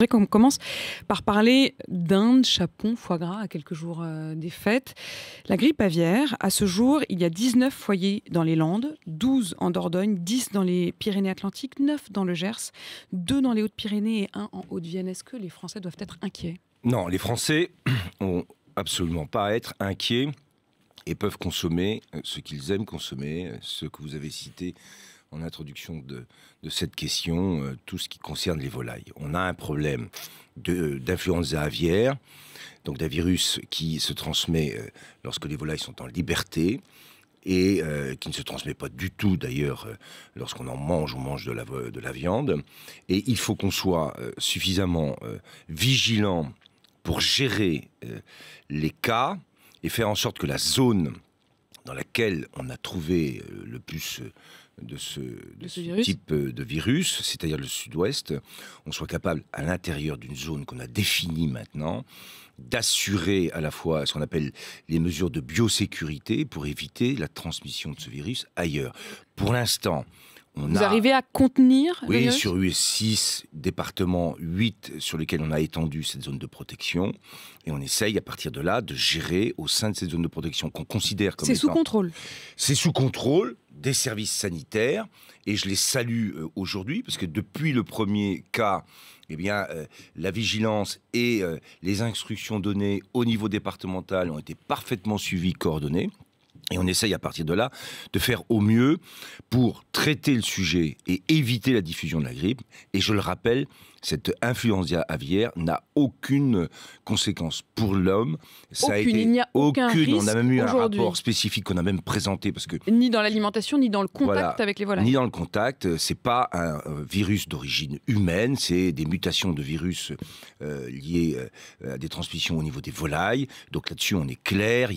voudrais qu'on commence par parler d'Inde, chapon, foie gras à quelques jours des fêtes. La grippe aviaire, à ce jour, il y a 19 foyers dans les Landes, 12 en Dordogne, 10 dans les Pyrénées-Atlantiques, 9 dans le Gers, 2 dans les Hautes-Pyrénées et 1 en Haute-Vienne. Est-ce que les Français doivent être inquiets? Non, les Français n'ont absolument pas à être inquiets et peuvent consommer ce qu'ils aiment consommer, ce que vous avez cité en introduction de cette question, tout ce qui concerne les volailles. On a un problème d'influenza aviaire, donc d'un virus qui se transmet lorsque les volailles sont en liberté et qui ne se transmet pas du tout d'ailleurs lorsqu'on en mange, on mange de la viande. Et il faut qu'on soit suffisamment vigilant pour gérer les cas et faire en sorte que la zone dans laquelle on a trouvé le plus de ce type de virus, c'est-à-dire le sud-ouest, on soit capable, à l'intérieur d'une zone qu'on a définie maintenant, d'assurer à la fois ce qu'on appelle les mesures de biosécurité pour éviter la transmission de ce virus ailleurs. Pour l'instant, vous arrivez à contenir le virus ? Sur 6 départements, 8 sur lesquels on a étendu cette zone de protection. Et on essaye à partir de là de gérer au sein de cette zone de protection qu'on considère comme C'est sous contrôle. C'est sous contrôle des services sanitaires. Et je les salue aujourd'hui parce que depuis le premier cas, eh bien, la vigilance et les instructions données au niveau départemental ont été parfaitement suivies, coordonnées. Et on essaye à partir de là de faire au mieux pour traiter le sujet et éviter la diffusion de la grippe. Et je le rappelle, cette influenza aviaire n'a aucune conséquence pour l'homme. Il n'y a aucun risque. On a même eu un rapport spécifique qu'on a même présenté parce que ni dans l'alimentation, ni dans le contact avec les volailles. Ni dans le contact. C'est pas un virus d'origine humaine, c'est des mutations de virus liées à des transmissions au niveau des volailles. Donc là-dessus, on est clair.